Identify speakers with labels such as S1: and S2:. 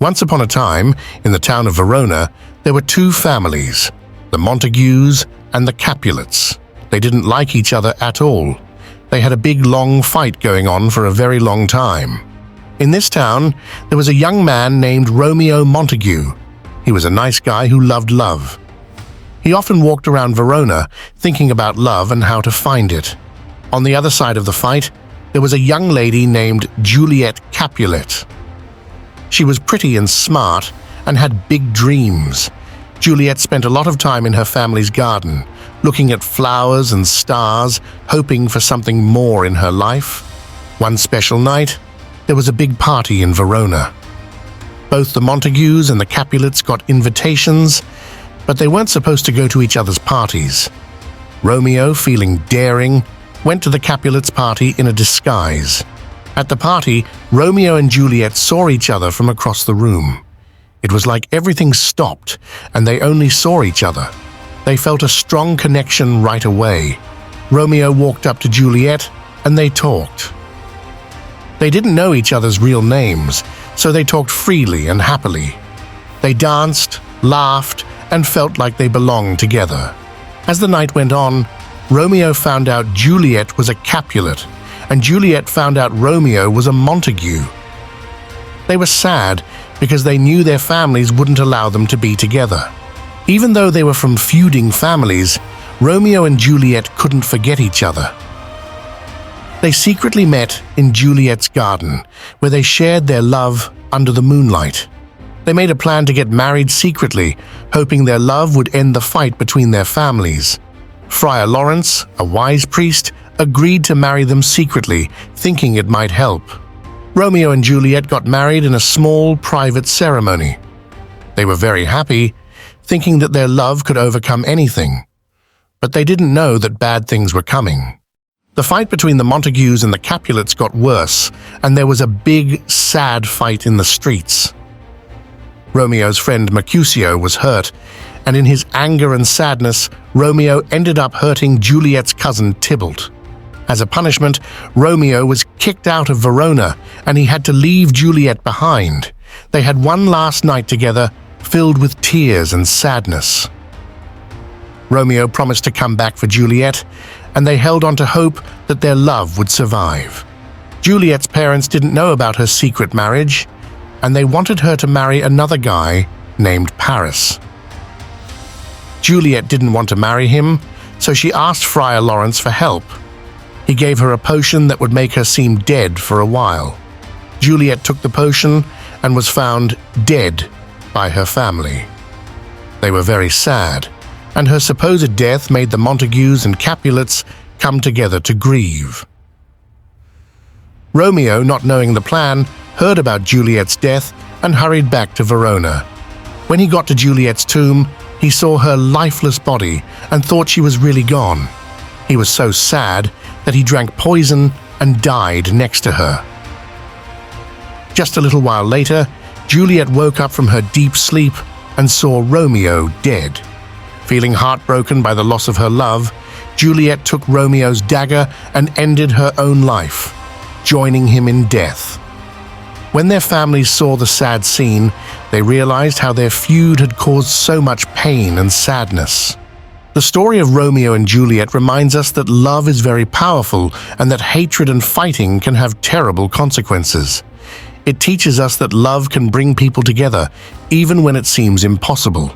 S1: Once upon a time, in the town of Verona, there were two families, the Montagues and the Capulets. They didn't like each other at all. They had a big, long fight going on for a very long time. In this town, there was a young man named Romeo Montague. He was a nice guy who loved love. He often walked around Verona thinking about love and how to find it. On the other side of the fight, there was a young lady named Juliet Capulet. She was pretty and smart and had big dreams. Juliet spent a lot of time in her family's garden, looking at flowers and stars, hoping for something more in her life. One special night, there was a big party in Verona. Both the Montagues and the Capulets got invitations, but they weren't supposed to go to each other's parties. Romeo, feeling daring, went to the Capulets' party in a disguise. At the party, Romeo and Juliet saw each other from across the room. It was like everything stopped and they only saw each other. They felt a strong connection right away. Romeo walked up to Juliet and they talked. They didn't know each other's real names, so they talked freely and happily. They danced, laughed, and felt like they belonged together. As the night went on, Romeo found out Juliet was a Capulet, and Juliet found out Romeo was a Montague. They were sad because they knew their families wouldn't allow them to be together. Even though they were from feuding families, Romeo and Juliet couldn't forget each other. They secretly met in Juliet's garden, where they shared their love under the moonlight. They made a plan to get married secretly, hoping their love would end the fight between their families. Friar Lawrence, a wise priest, agreed to marry them secretly, thinking it might help. Romeo and Juliet got married in a small, private ceremony. They were very happy, thinking that their love could overcome anything. But they didn't know that bad things were coming. The fight between the Montagues and the Capulets got worse, and there was a big, sad fight in the streets. Romeo's friend Mercutio was hurt, and in his anger and sadness, Romeo ended up hurting Juliet's cousin Tybalt. As a punishment, Romeo was kicked out of Verona, and he had to leave Juliet behind. They had one last night together, filled with tears and sadness. Romeo promised to come back for Juliet, and they held on to hope that their love would survive. Juliet's parents didn't know about her secret marriage, and they wanted her to marry another guy named Paris. Juliet didn't want to marry him, so she asked Friar Lawrence for help. He gave her a potion that would make her seem dead for a while. Juliet took the potion and was found dead by her family. They were very sad, and her supposed death made the Montagues and Capulets come together to grieve. Romeo, not knowing the plan, heard about Juliet's death and hurried back to Verona. When he got to Juliet's tomb, he saw her lifeless body and thought she was really gone. He was so sad that he drank poison and died next to her. Just a little while later, Juliet woke up from her deep sleep and saw Romeo dead. Feeling heartbroken by the loss of her love, Juliet took Romeo's dagger and ended her own life, joining him in death. When their families saw the sad scene, they realized how their feud had caused so much pain and sadness. The story of Romeo and Juliet reminds us that love is very powerful and that hatred and fighting can have terrible consequences. It teaches us that love can bring people together, even when it seems impossible.